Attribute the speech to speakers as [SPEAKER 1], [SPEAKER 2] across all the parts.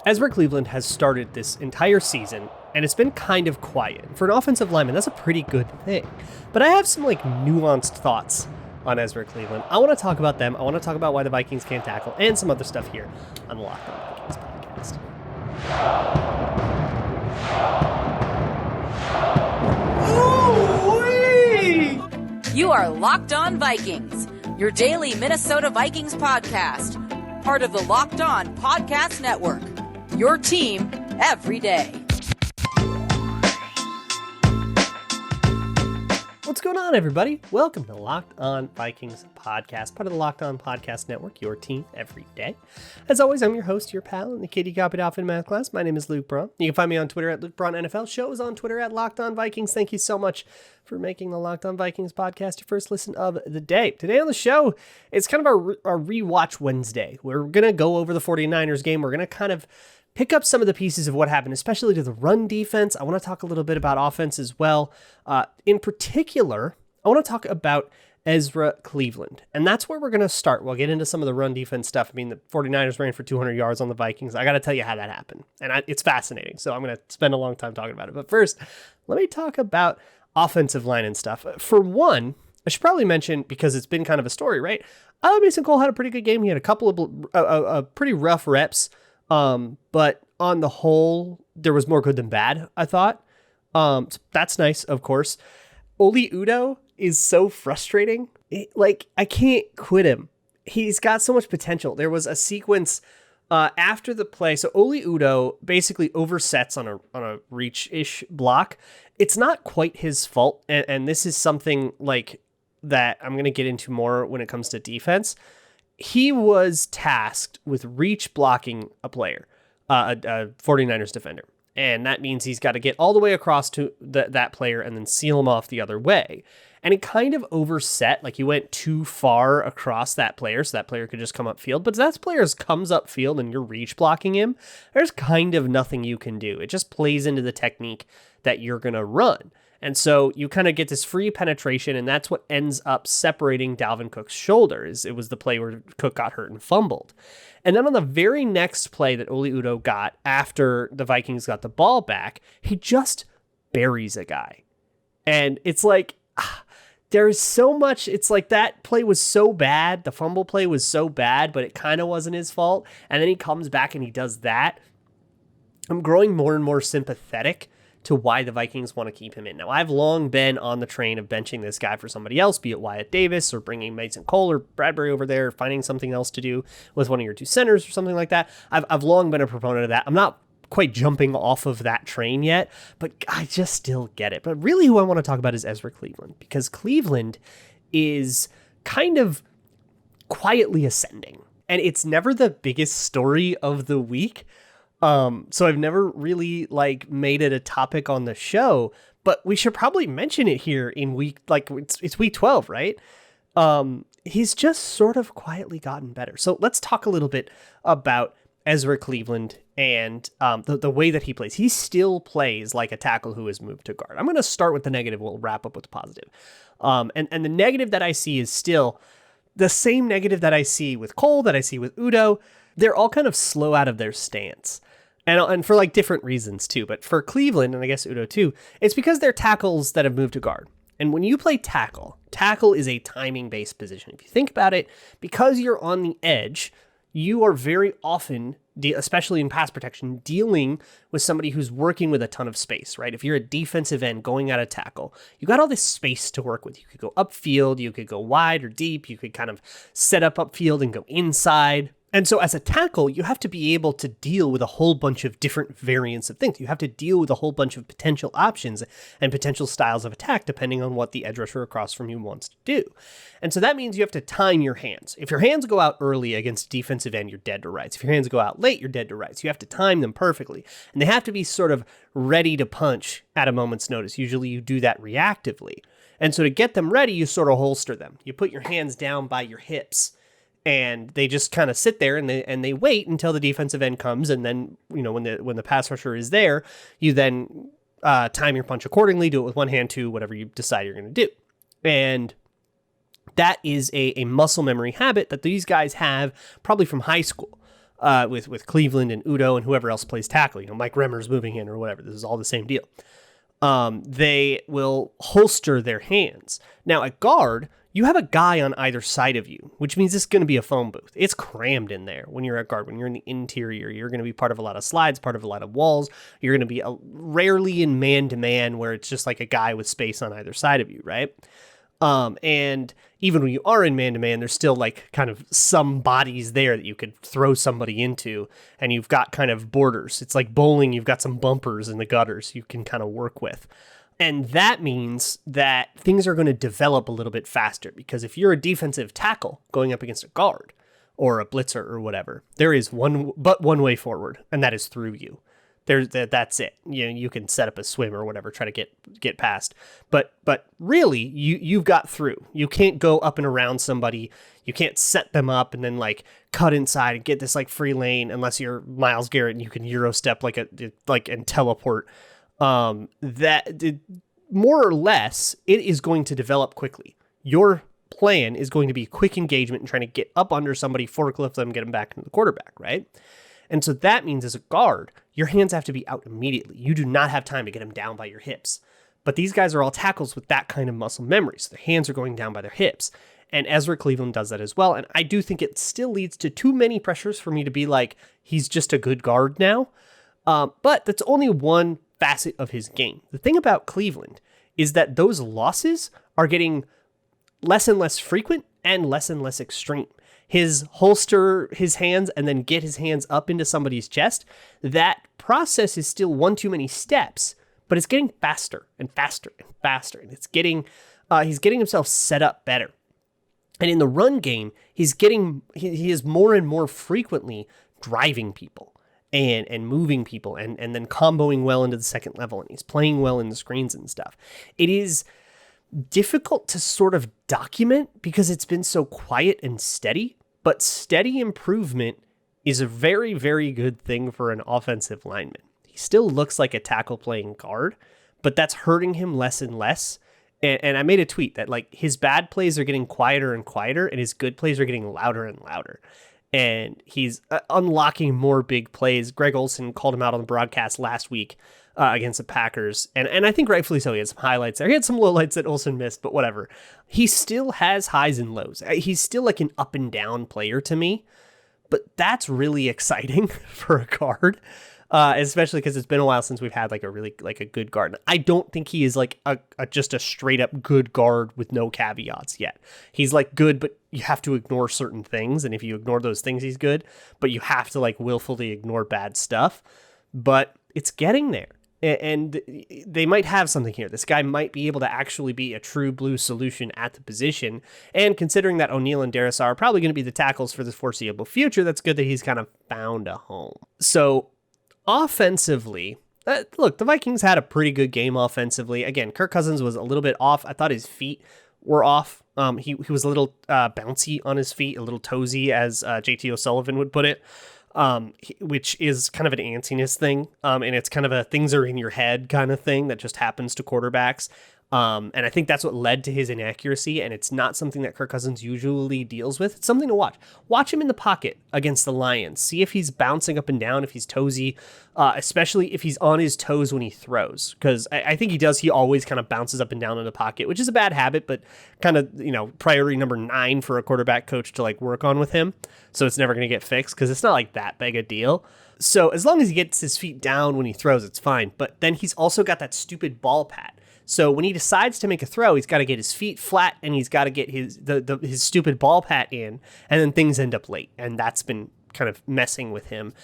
[SPEAKER 1] Ezra Cleveland has started this entire season, and it's been kind of quiet. For an offensive lineman, that's a pretty good thing. But I have some nuanced thoughts on Ezra Cleveland. I want to talk about them. I want to talk about why the Vikings can't tackle, and some other stuff here on the Locked On Vikings podcast.
[SPEAKER 2] Ooh-wee! You are Locked On Vikings, your daily Minnesota Vikings podcast, part of the Locked On Podcast Network. Your team every day.
[SPEAKER 1] What's going on, everybody? Welcome to Locked On Vikings podcast, part of the Locked On Podcast Network, your team every day. As always, I'm your host, your pal, and the kid you copied off in math class. My name is Luke Braun. You can find me on Twitter at Luke Braun NFL. Show is on Twitter at Locked On Vikings. Thank you so much for making the Locked On Vikings podcast your first listen of the day. Today on the show, it's kind of our rewatch Wednesday. We're going to go over the 49ers game. We're going to kind of pick up some of the pieces of what happened, especially to the run defense. I want to talk a little bit about offense as well. In particular, I want to talk about Ezra Cleveland, and that's where we're going to start. We'll get into some of the run defense stuff. I mean, the 49ers ran for 200 yards on the Vikings. I got to tell you how that happened, and it's fascinating, so I'm going to spend a long time talking about it. But first, let me talk about offensive line and stuff. For one, I should probably mention, because it's been kind of a story, right? Mason Cole had a pretty good game. He had a couple of pretty rough reps. But on the whole, there was more good than bad, I thought. So that's nice, of course. Oli Udoh is so frustrating. I can't quit him. He's got so much potential. There was a sequence after the play. So Oli Udoh basically oversets on a reach-ish block. It's not quite his fault. And this is something that I'm going to get into more when it comes to defense. He was tasked with reach blocking a player, a 49ers defender. And that means he's got to get all the way across to that player and then seal him off the other way. And he kind of overset, he went too far across that player so that player could just come upfield. But if that player comes upfield and you're reach blocking him, there's kind of nothing you can do. It just plays into the technique that you're going to run. And so you kind of get this free penetration, and that's what ends up separating Dalvin Cook's shoulder. It was the play where Cook got hurt and fumbled. And then on the very next play that Oli Udoh got after the Vikings got the ball back, he just buries a guy. And it's there's so much, that play was so bad, the fumble play was so bad, but it kind of wasn't his fault. And then he comes back and he does that. I'm growing more and more sympathetic to why the Vikings want to keep him in. Now, I've long been on the train of benching this guy for somebody else, be it Wyatt Davis or bringing Mason Cole or Bradbury over there, finding something else to do with one of your two centers or something like that. I've long been a proponent of that. I'm not quite jumping off of that train yet, but I just still get it. But really who I want to talk about is Ezra Cleveland, because Cleveland is kind of quietly ascending, and it's never the biggest story of the week. So I've never really made it a topic on the show, but we should probably mention it here in week, it's week 12, right? He's just sort of quietly gotten better. So let's talk a little bit about Ezra Cleveland and the way that he plays. He still plays like a tackle who has moved to guard. I'm going to start with the negative. We'll wrap up with the positive. And the negative that I see is still the same negative that I see with Cole, that I see with Udoh. They're all kind of slow out of their stance. And for different reasons too. But for Cleveland, and I guess Udoh too, it's because they're tackles that have moved to guard. And when you play tackle is a timing-based position. If you think about it, because you're on the edge, you are very often, especially in pass protection, dealing with somebody who's working with a ton of space, right? If you're a defensive end going out of tackle, you got all this space to work with. You could go upfield, you could go wide or deep, you could kind of set up upfield and go inside. And so as a tackle, you have to be able to deal with a whole bunch of different variants of things. You have to deal with a whole bunch of potential options and potential styles of attack, depending on what the edge rusher across from you wants to do. And so that means you have to time your hands. If your hands go out early against defensive end, you're dead to rights. If your hands go out late, you're dead to rights. You have to time them perfectly. And they have to be sort of ready to punch at a moment's notice. Usually you do that reactively. And so to get them ready, you sort of holster them. You put your hands down by your hips, and they just kind of sit there and they wait until the defensive end comes. And then, when the pass rusher is there, you then time your punch accordingly, do it with one hand too, whatever you decide you're going to do. And that is a muscle memory habit that these guys have probably from high school. with Cleveland and Udo and whoever else plays tackle. Mike Remmer's moving in or whatever. This is all the same deal. They will holster their hands. Now at guard, you have a guy on either side of you, which means it's going to be a phone booth. It's crammed in there when you're at guard. When you're in the interior, you're going to be part of a lot of slides, part of a lot of walls. You're going to be rarely in man-to-man where it's just like a guy with space on either side of you, right? And even when you are in man-to-man, there's still like kind of some bodies there that you could throw somebody into, and you've got kind of borders. It's like bowling. You've got some bumpers in the gutters you can kind of work with. And that means that things are going to develop a little bit faster, because if you're a defensive tackle going up against a guard or a blitzer or whatever, there is one way forward, and that is through you. That's it. You can set up a swim or whatever, try to get past. But really, you've got through. You can't go up and around somebody. You can't set them up and then like cut inside and get this like free lane unless you're Myles Garrett and you can Euro step and teleport. That more or less, it is going to develop quickly. Your plan is going to be quick engagement and trying to get up under somebody, forklift them, get them back into the quarterback, right? And so that means as a guard, your hands have to be out immediately. You do not have time to get them down by your hips. But these guys are all tackles with that kind of muscle memory. So their hands are going down by their hips. And Ezra Cleveland does that as well. And I do think it still leads to too many pressures for me to be like, he's just a good guard now. But that's only one facet of his game. The thing about Cleveland is that those losses are getting less and less frequent and less extreme. His holster his hands and then get his hands up into somebody's chest, that process is still one too many steps, but it's getting faster and faster and faster. And it's getting, he's getting himself set up better. And in the run game, he is more and more frequently driving people and moving people and then comboing well into the second level. And he's playing well in the screens and stuff. It is difficult to sort of document because it's been so quiet and steady, but steady improvement is a very, very good thing for an offensive lineman. He still looks like a tackle playing guard, but that's hurting him less and less. And I made a tweet that like his bad plays are getting quieter and quieter and his good plays are getting louder and louder. And he's unlocking more big plays. Greg Olsen called him out on the broadcast last week against the Packers. And I think rightfully so. He had some highlights there. He had some lowlights that Olsen missed, but whatever. He still has highs and lows. He's still like an up and down player to me, but that's really exciting for a guard, especially because it's been a while since we've had like a good guard. I don't think he is like just a straight up good guard with no caveats yet. He's like good, but you have to ignore certain things. And if you ignore those things, he's good, but you have to like willfully ignore bad stuff. But it's getting there. And they might have something here. This guy might be able to actually be a true blue solution at the position. And considering that O'Neal and Darrisaw are probably going to be the tackles for the foreseeable future, that's good that he's kind of found a home. So offensively, look, the Vikings had a pretty good game offensively. Again, Kirk Cousins was a little bit off. I thought his feet were off. He was a little bouncy on his feet, a little toesy, as JT O'Sullivan would put it. Which is kind of an antsiness thing. And it's kind of a things are in your head kind of thing that just happens to quarterbacks. And I think that's what led to his inaccuracy. And it's not something that Kirk Cousins usually deals with. It's something to watch. Watch him in the pocket against the Lions. See if he's bouncing up and down, if he's toesy, especially if he's on his toes when he throws. Because I think he does. He always kind of bounces up and down in the pocket, which is a bad habit, but kind of, priority number 9 for a quarterback coach to like work on with him. So it's never going to get fixed because it's not like that big a deal. So as long as he gets his feet down when he throws, it's fine. But then he's also got that stupid ball pat. So when he decides to make a throw, he's got to get his feet flat and he's got to get his stupid ball pat in, and then things end up late. And that's been kind of messing with him.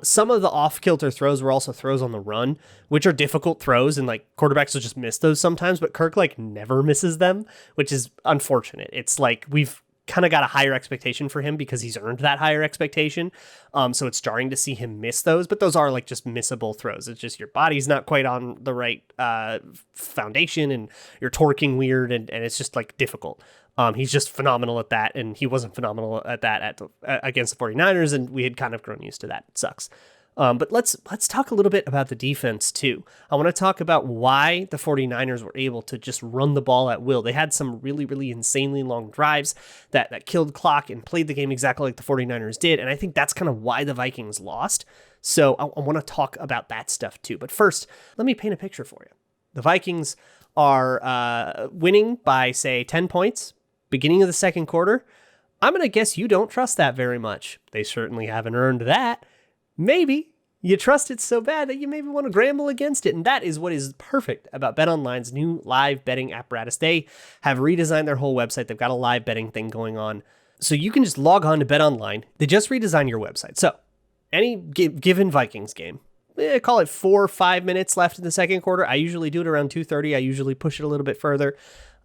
[SPEAKER 1] Some of the off-kilter throws were also throws on the run, which are difficult throws, and like quarterbacks will just miss those sometimes, but Kirk like never misses them, which is unfortunate. It's like we've kind of got a higher expectation for him because he's earned that higher expectation. So it's jarring to see him miss those, but those are like just missable throws. It's just your body's not quite on the right foundation and you're torquing weird and it's just like difficult. He's just phenomenal at that, and he wasn't phenomenal at that against the 49ers, and we had kind of grown used to that. It sucks. But let's talk a little bit about the defense too. I want to talk about why the 49ers were able to just run the ball at will. They had some really, really insanely long drives that killed clock and played the game exactly like the 49ers did. And I think that's kind of why the Vikings lost. So I want to talk about that stuff too. But first, let me paint a picture for you. The Vikings are winning by, say, 10 points, beginning of the second quarter. I'm going to guess you don't trust that very much. They certainly haven't earned that. Maybe you trust it so bad that you maybe want to gamble against it. And that is what is perfect about BetOnline's new live betting apparatus. They have redesigned their whole website. They've got a live betting thing going on. So you can just log on to BetOnline. They just redesigned your website. So any given Vikings game, call it 4 or 5 minutes left in the second quarter. I usually do it around 2:30. I usually push it a little bit further.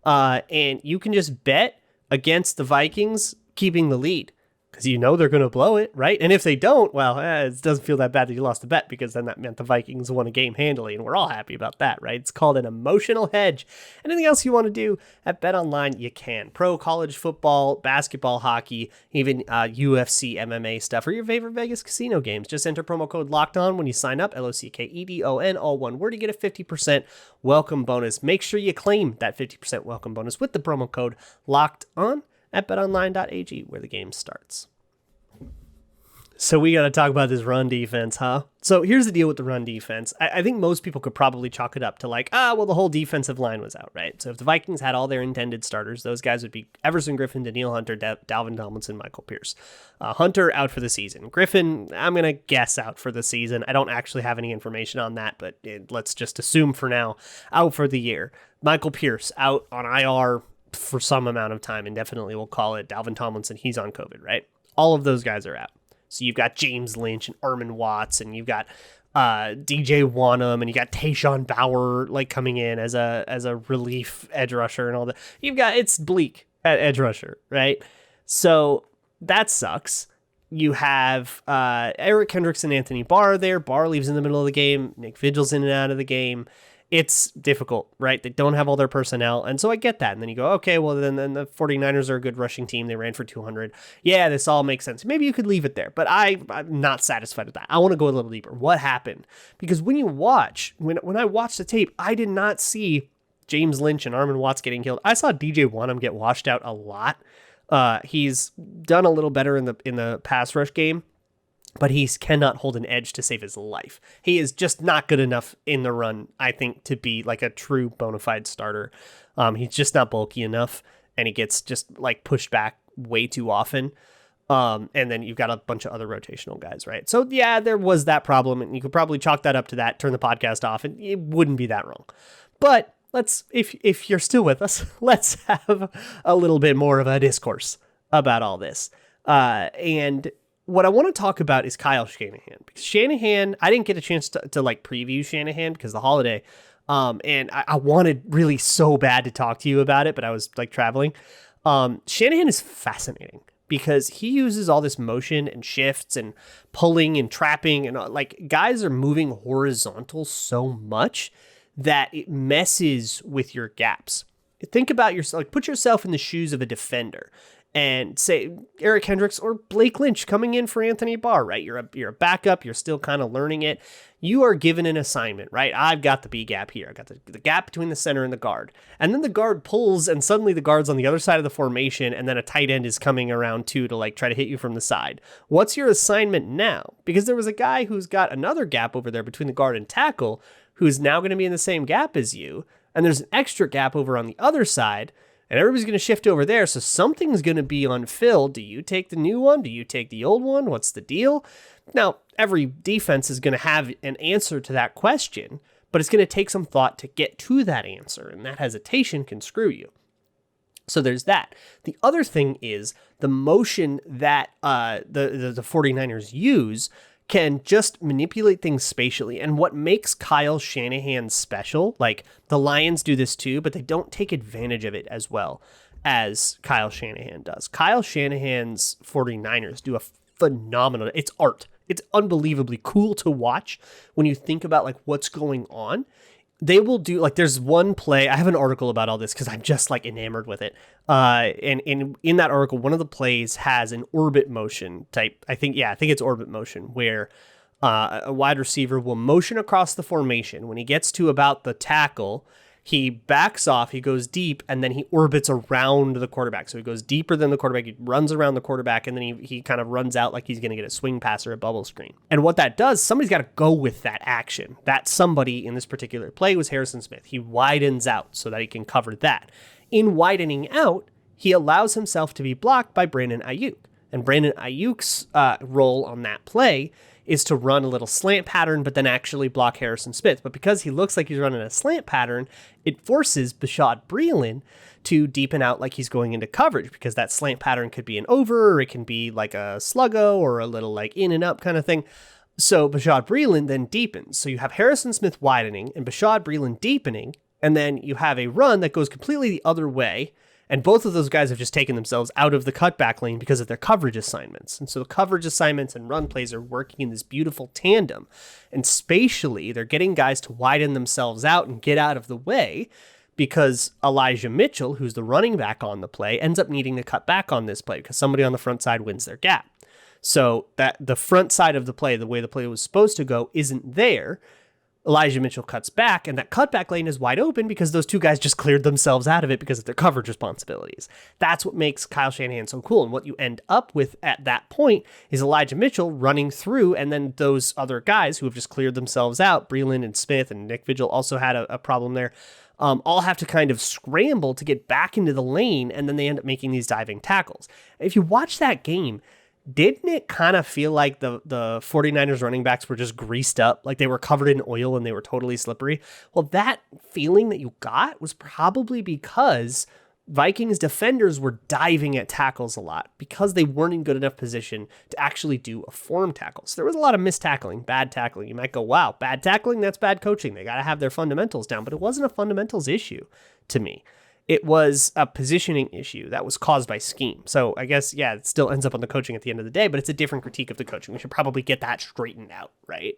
[SPEAKER 1] And you can just bet against the Vikings keeping the lead, because you know they're going to blow it, right? And if they don't, well, it doesn't feel that bad that you lost the bet, because then that meant the Vikings won a game handily, and we're all happy about that, right? It's called an emotional hedge. Anything else you want to do at BetOnline, you can. Pro, college football, basketball, hockey, even UFC, MMA stuff, or your favorite Vegas casino games. Just enter promo code LOCKEDON when you sign up, LOCKEDON, all one word, to get a 50% welcome bonus. Make sure you claim that 50% welcome bonus with the promo code LOCKEDON at betonline.ag, where the game starts. So we got to talk about this run defense, huh? So here's the deal with the run defense. I think most people could probably chalk it up to like, well, the whole defensive line was out, right? So if the Vikings had all their intended starters, those guys would be Everson Griffin, Danielle Hunter, Dalvin Tomlinson, Michael Pierce. Hunter out for the season. Griffin, I'm going to guess out for the season. I don't actually have any information on that, but let's just assume for now, out for the year. Michael Pierce out on IR for some amount of time, indefinitely we'll call it. Dalvin Tomlinson, he's on COVID, right? All of those guys are out. So you've got James Lynch and Armin Watts, and you've got DJ Wanham, and you got Tayshaun Bauer like coming in as a relief edge rusher and all that. It's bleak at edge rusher, right? So that sucks. You have Eric Kendricks and Anthony Barr there. Barr leaves in the middle of the game. Nick Vigil's in and out of the game. It's difficult, right? They don't have all their personnel. And so I get that. And then you go, okay, well, then the 49ers are a good rushing team. They ran for 200. Yeah, this all makes sense. Maybe you could leave it there, but I'm not satisfied with that. I want to go a little deeper. What happened? Because when you watch, when I watched the tape, I did not see James Lynch and Armin Watts getting killed. I saw DJ Wanham get washed out a lot. He's done a little better in the pass rush game, but he cannot hold an edge to save his life. He is just not good enough in the run, I think, to be like a true bona fide starter. He's just not bulky enough, and he gets just like pushed back way too often. And then you've got a bunch of other rotational guys, right? So yeah, there was that problem, and you could probably chalk that up to that, turn the podcast off, and it wouldn't be that wrong. But if you're still with us, let's have a little bit more of a discourse about all this. And what I want to talk about is Kyle Shanahan, because Shanahan, I didn't get a chance to like preview Shanahan because of the holiday. And I wanted really so bad to talk to you about it, but I was like traveling. Shanahan is fascinating because he uses all this motion and shifts and pulling and trapping, and like guys are moving horizontal so much that it messes with your gaps. Think about yourself, like put yourself in the shoes of a defender. And say Eric Kendricks or Blake Lynch coming in for Anthony Barr, right? You're a backup. You're still kind of learning it. You are given an assignment, right? I've got the B gap here. I got the gap between the center and the guard. And then the guard pulls, and suddenly the guard's on the other side of the formation, and then a tight end is coming around too to like try to hit you from the side. What's your assignment now? Because there was a guy who's got another gap over there between the guard and tackle who's now going to be in the same gap as you. And there's an extra gap over on the other side. And everybody's going to shift over there, so something's going to be unfilled. Do you take the new one? Do you take the old one? What's the deal? Now, every defense is going to have an answer to that question, but it's going to take some thought to get to that answer, and that hesitation can screw you. So there's that. The other thing is the motion that the 49ers use can just manipulate things spatially. And what makes Kyle Shanahan special, like the Lions do this too, but they don't take advantage of it as well as Kyle Shanahan does. Kyle Shanahan's 49ers do a phenomenal, it's art. It's unbelievably cool to watch when you think about like what's going on. They will do, like, there's one play, I have an article about all this because I'm just like enamored with it. And in that article, one of the plays has an orbit motion type. I think it's orbit motion where a wide receiver will motion across the formation. When he gets to about the tackle, he backs off, he goes deep, and then he orbits around the quarterback. So he goes deeper than the quarterback, he runs around the quarterback, and then he kind of runs out like he's going to get a swing pass or a bubble screen. And what that does, somebody's got to go with that action. That somebody in this particular play was Harrison Smith. He widens out so that he can cover that. In widening out, he allows himself to be blocked by Brandon Ayuk. And Brandon Ayuk's role on that play is to run a little slant pattern, but then actually block Harrison Smith. But because he looks like he's running a slant pattern, it forces Bashaud Breeland to deepen out like he's going into coverage, because that slant pattern could be an over, or it can be like a sluggo or a little like in and up kind of thing. So Bashaud Breeland then deepens. So you have Harrison Smith widening and Bashaud Breeland deepening, and then you have a run that goes completely the other way. And both of those guys have just taken themselves out of the cutback lane because of their coverage assignments. And so the coverage assignments and run plays are working in this beautiful tandem. And spatially, they're getting guys to widen themselves out and get out of the way, because Elijah Mitchell, who's the running back on the play, ends up needing to cut back on this play because somebody on the front side wins their gap. So that the front side of the play, the way the play was supposed to go, isn't there. Elijah Mitchell cuts back, and that cutback lane is wide open because those two guys just cleared themselves out of it because of their coverage responsibilities. That's what makes Kyle Shanahan so cool. And what you end up with at that point is Elijah Mitchell running through, and then those other guys who have just cleared themselves out, Breeland and Smith and Nick Vigil also had a problem there, all have to kind of scramble to get back into the lane, and then they end up making these diving tackles. If you watch that game, didn't it kind of feel like the 49ers running backs were just greased up, like they were covered in oil and they were totally slippery? Well, that feeling that you got was probably because Vikings defenders were diving at tackles a lot because they weren't in good enough position to actually do a form tackle. So there was a lot of missed tackling, bad tackling. You might go, wow, bad tackling, that's bad coaching. They got to have their fundamentals down, but it wasn't a fundamentals issue to me. It was a positioning issue that was caused by scheme. So I guess, yeah, it still ends up on the coaching at the end of the day, but it's a different critique of the coaching. We should probably get that straightened out, right?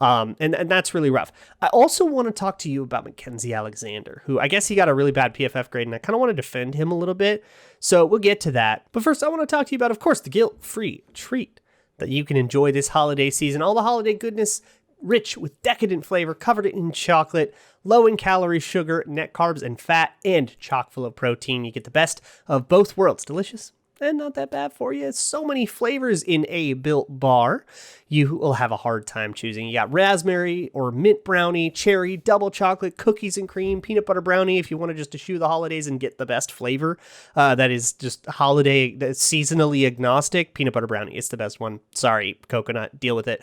[SPEAKER 1] And that's really rough. I also want to talk to you about Mackensie Alexander, who I guess he got a really bad PFF grade, and I kind of want to defend him a little bit. So we'll get to that. But first, I want to talk to you about, of course, the guilt-free treat that you can enjoy this holiday season. All the holiday goodness, rich with decadent flavor, covered in chocolate, low in calories, sugar, net carbs, and fat, and chock full of protein. You get the best of both worlds. Delicious and not that bad for you. So many flavors in a Built bar. You will have a hard time choosing. You got raspberry or mint brownie, cherry, double chocolate, cookies and cream, peanut butter brownie. If you want to just eschew the holidays and get the best flavor, that is just holiday, that's seasonally agnostic, peanut butter brownie. It's the best one. Sorry, coconut, deal with it.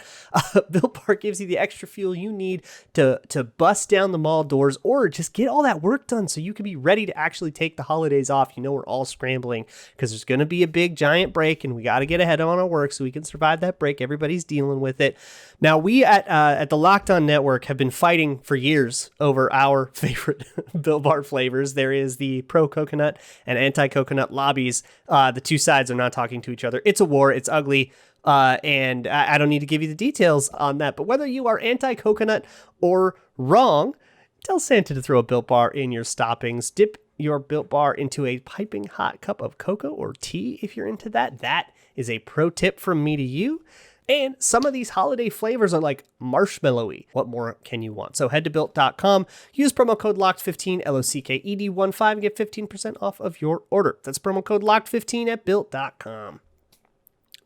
[SPEAKER 1] Built Bar gives you the extra fuel you need to bust down the mall doors or just get all that work done so you can be ready to actually take the holidays off. You know, we're all scrambling because there's going to be a big giant break and we got to get ahead on our work so we can survive that break. Everybody's dealing with it. Now, we at the Locked On Network have been fighting for years over our favorite Built Bar flavors. There is the pro-coconut and anti-coconut lobbies. The two sides are not talking to each other. It's a war. It's ugly. And I don't need to give you the details on that. But whether you are anti-coconut or wrong, tell Santa to throw a Built Bar in your stoppings. Dip your Built Bar into a piping hot cup of cocoa or tea if you're into that. That is a pro tip from me to you. And some of these holiday flavors are like marshmallowy. What more can you want? So head to Built.com, use promo code LOCKED15, LOCKED15, and get 15% off of your order. That's promo code LOCKED15 at Built.com.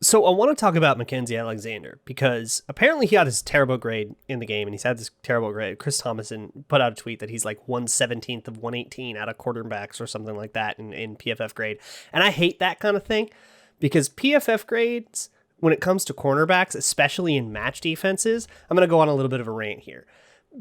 [SPEAKER 1] So I want to talk about Mackensie Alexander because apparently he got his terrible grade in the game, and he's had this terrible grade. Chris Thomason put out a tweet that he's like 1/17 of 118 out of quarterbacks or something like that in PFF grade. And I hate that kind of thing because PFF grades, when it comes to cornerbacks, especially in match defenses, I'm going to go on a little bit of a rant here.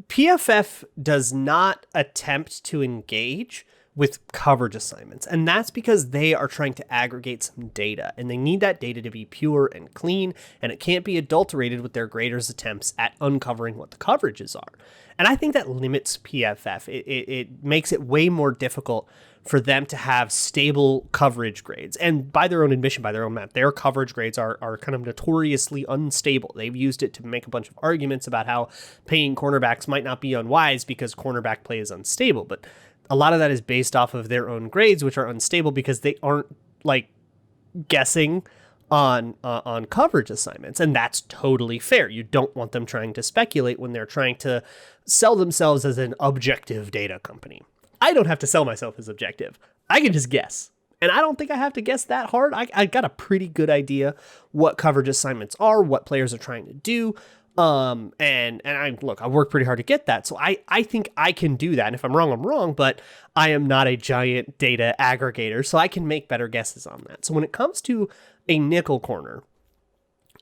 [SPEAKER 1] PFF does not attempt to engage with coverage assignments, and that's because they are trying to aggregate some data, and they need that data to be pure and clean, and it can't be adulterated with their graders' attempts at uncovering what the coverages are. And I think that limits PFF. It makes it way more difficult for them to have stable coverage grades. And by their own admission, by their own math, their coverage grades are kind of notoriously unstable. They've used it to make a bunch of arguments about how paying cornerbacks might not be unwise because cornerback play is unstable. But a lot of that is based off of their own grades, which are unstable because they aren't like guessing on coverage assignments, and that's totally fair. You don't want them trying to speculate when they're trying to sell themselves as an objective data company. I don't have to sell myself as objective. I can just guess. And I don't think I have to guess that hard. I got a pretty good idea what coverage assignments are, what players are trying to do. And I work pretty hard to get that. So I think I can do that. And if I'm wrong, but I am not a giant data aggregator, so I can make better guesses on that. So when it comes to a nickel corner,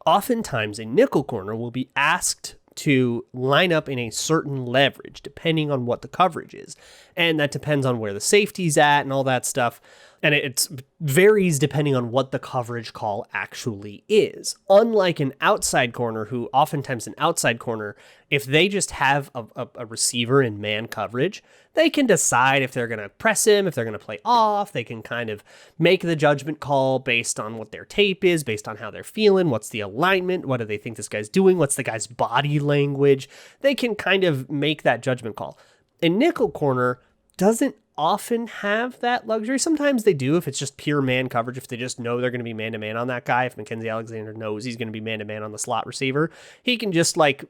[SPEAKER 1] oftentimes a nickel corner will be asked to line up in a certain leverage depending on what the coverage is. And that depends on where the safety's at and all that stuff. And it varies depending on what the coverage call actually is. Unlike an outside corner, who oftentimes an outside corner, if they just have a receiver in man coverage, they can decide if they're going to press him, if they're going to play off. They can kind of make the judgment call based on what their tape is, based on how they're feeling, what's the alignment, what do they think this guy's doing, what's the guy's body language. They can kind of make that judgment call. A nickel corner doesn't often have that luxury. Sometimes they do if it's just pure man coverage, if they just know they're going to be man-to-man on that guy. If Mackensie Alexander knows he's going to be man-to-man on the slot receiver, he can just like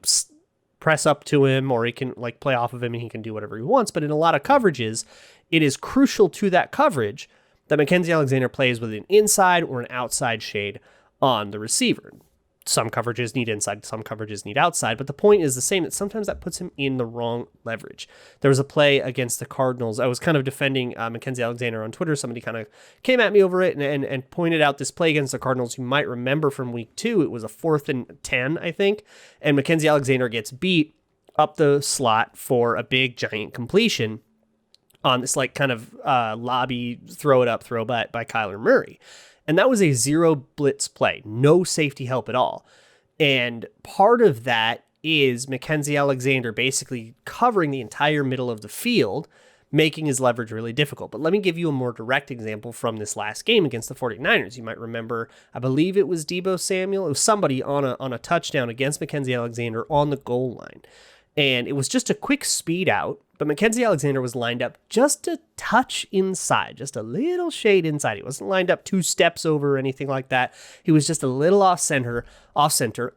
[SPEAKER 1] press up to him, or he can like play off of him and he can do whatever he wants. But in a lot of coverages, it is crucial to that coverage that Mackensie Alexander plays with an inside or an outside shade on the receiver. Some coverages need inside, some coverages need outside, but the point is the same, that sometimes that puts him in the wrong leverage. There was a play against the Cardinals. I was kind of defending Mackensie Alexander on Twitter. Somebody kind of came at me over it and pointed out this play against the Cardinals. You might remember from week 2, it was a 4th and 10, I think, and Mackensie Alexander gets beat up the slot for a big giant completion on this like kind of lobby throw by Kyler Murray. And that was a zero blitz play, no safety help at all. And part of that is Mackensie Alexander basically covering the entire middle of the field, making his leverage really difficult. But let me give you a more direct example from this last game against the 49ers. You might remember, I believe it was Deebo Samuel. It was somebody on a touchdown against Mackensie Alexander on the goal line. And it was just a quick speed out, but Mackensie Alexander was lined up just a touch inside, just a little shade inside. He wasn't lined up 2 steps over or anything like that. He was just a little off center,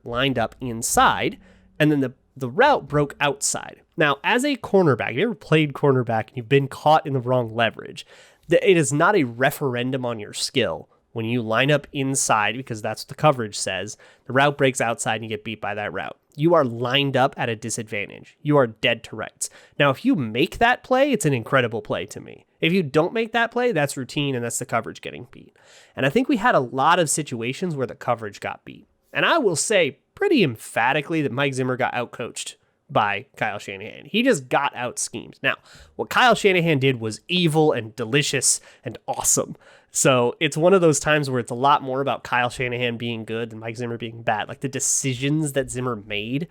[SPEAKER 1] lined up inside, and then the route broke outside. Now, as a cornerback, if you ever played cornerback and you've been caught in the wrong leverage, it is not a referendum on your skill. When you line up inside, because that's what the coverage says, the route breaks outside and you get beat by that route. You are lined up at a disadvantage. You are dead to rights. Now, if you make that play, it's an incredible play to me. If you don't make that play, that's routine and that's the coverage getting beat. And I think we had a lot of situations where the coverage got beat. And I will say pretty emphatically that Mike Zimmer got outcoached by Kyle Shanahan. He just got out schemed. Now, what Kyle Shanahan did was evil and delicious and awesome. So it's one of those times where it's a lot more about Kyle Shanahan being good than Mike Zimmer being bad. Like the decisions that Zimmer made,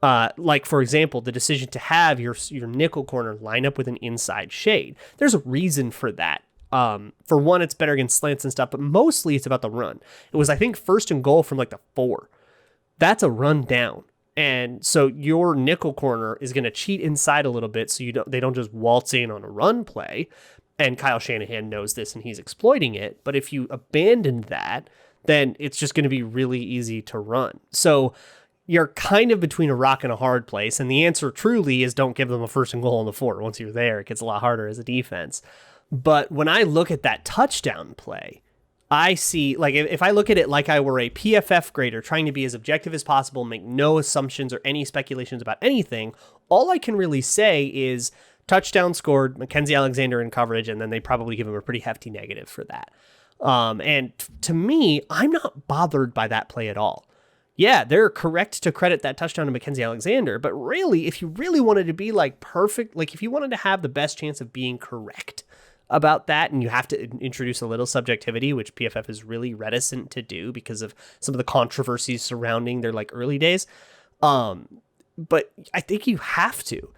[SPEAKER 1] like for example, the decision to have your nickel corner line up with an inside shade. There's a reason for that. For one, it's better against slants and stuff, but mostly it's about the run. It was, I think, 1st and goal from like the 4. That's a run down. And so your nickel corner is going to cheat inside a little bit so they don't just waltz in on a run play. And Kyle Shanahan knows this and he's exploiting it. But if you abandon that, then it's just going to be really easy to run. So you're kind of between a rock and a hard place. And the answer truly is don't give them a 1st and goal on the 4. Once you're there, it gets a lot harder as a defense. But when I look at that touchdown play, I see, like, if I look at it like I were a PFF grader trying to be as objective as possible, make no assumptions or any speculations about anything, all I can really say is touchdown scored, Mackensie Alexander in coverage, and then they probably give him a pretty hefty negative for that. And to me, I'm not bothered by that play at all. Yeah, they're correct to credit that touchdown to Mackensie Alexander, but really, if you really wanted to be like perfect, like if you wanted to have the best chance of being correct about that, and you have to introduce a little subjectivity, which PFF is really reticent to do because of some of the controversies surrounding their like early days. But I think you have to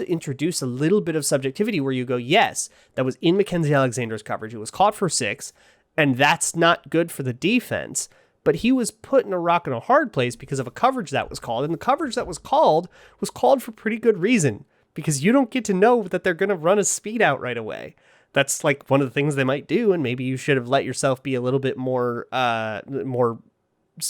[SPEAKER 1] introduce a little bit of subjectivity where you go, yes, that was in Mackensie Alexander's coverage. It was caught for 6, and that's not good for the defense. But he was put in a rock and a hard place because of a coverage that was called. And the coverage that was called for pretty good reason, because you don't get to know that they're going to run a speed out right away. that's like one of the things they might do. And maybe you should have let yourself be a little bit more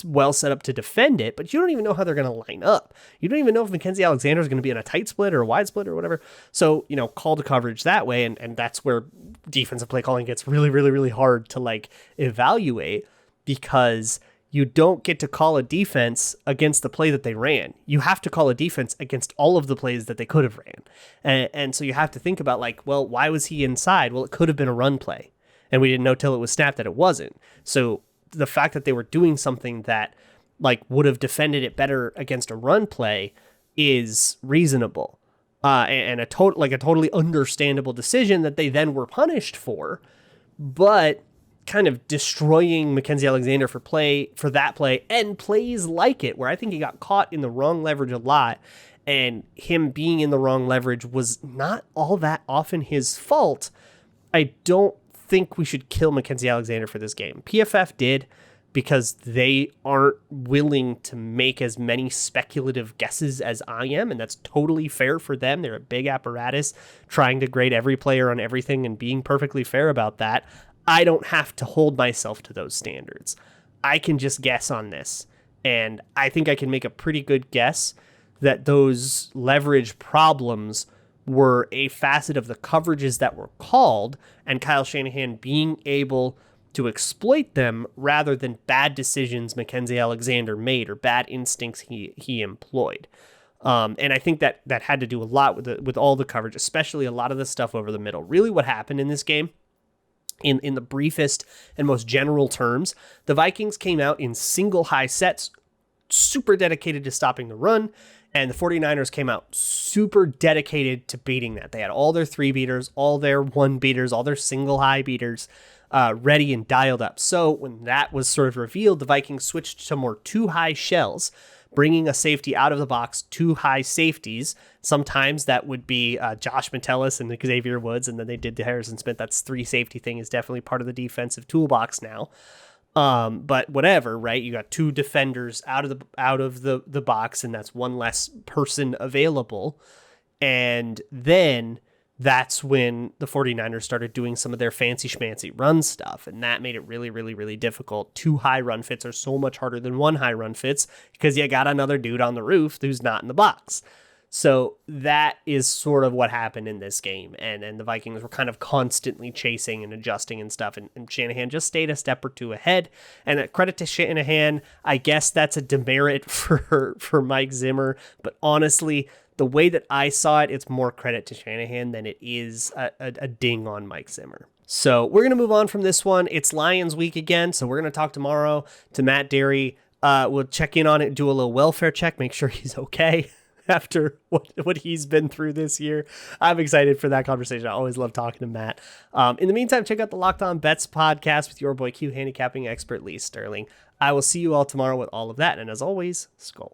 [SPEAKER 1] well set up to defend it, but you don't even know how they're going to line up. You don't even know if Mackensie Alexander is going to be in a tight split or a wide split or whatever. So, call the coverage that way. And that's where defensive play calling gets really, really, really hard to like evaluate, because you don't get to call a defense against the play that they ran. You have to call a defense against all of the plays that they could have ran. And so you have to think about like, well, why was he inside? Well, it could have been a run play, and we didn't know till it was snapped that it wasn't. So the fact that they were doing something that like would have defended it better against a run play is reasonable, and a totally understandable decision that they then were punished for. But kind of destroying Mackensie Alexander for that play and plays like it, where I think he got caught in the wrong leverage a lot, and him being in the wrong leverage was not all that often his fault. I don't think we should kill Mackensie Alexander for this game. PFF did, because they aren't willing to make as many speculative guesses as I am, and that's totally fair for them. They're a big apparatus trying to grade every player on everything and being perfectly fair about that. I don't have to hold myself to those standards. I can just guess on this, and I think I can make a pretty good guess that those leverage problems were a facet of the coverages that were called, and Kyle Shanahan being able to exploit them rather than bad decisions Mackensie Alexander made or bad instincts he employed. And I think that had to do a lot with all the coverage, especially a lot of the stuff over the middle. Really what happened in this game, in the briefest and most general terms, the Vikings came out in single high sets, super dedicated to stopping the run, and the 49ers came out super dedicated to beating that. They had all their 3-beaters, all their 1-beaters, all their single high beaters ready and dialed up. So when that was sort of revealed, the Vikings switched to more 2-high shells, bringing a safety out of the box, 2 high safeties. Sometimes that would be Josh Metellus and Xavier Woods, and then they did the Harrison Smith. That's 3 safety thing is definitely part of the defensive toolbox now. But whatever, right? You got 2 defenders out of the box, and that's 1 less person available. And then that's when the 49ers started doing some of their fancy schmancy run stuff, and that made it really, really, really difficult. 2 high run fits are so much harder than 1 high run fits, because you got another dude on the roof who's not in the box. So that is sort of what happened in this game. And the Vikings were kind of constantly chasing and adjusting and stuff. And Shanahan just stayed a step or 2 ahead. And credit to Shanahan, I guess that's a demerit for Mike Zimmer. But honestly, the way that I saw it, it's more credit to Shanahan than it is a ding on Mike Zimmer. So we're going to move on from this one. It's Lions week again. So we're going to talk tomorrow to Matt Derry. We'll check in on it, do a little welfare check, make sure he's okay after what he's been through this year. I'm excited for that conversation. I always love talking to Matt. In the meantime, check out the Locked On Bets podcast with your boy Q handicapping expert Lee Sterling. I will see you all tomorrow with all of that. And as always, Skol.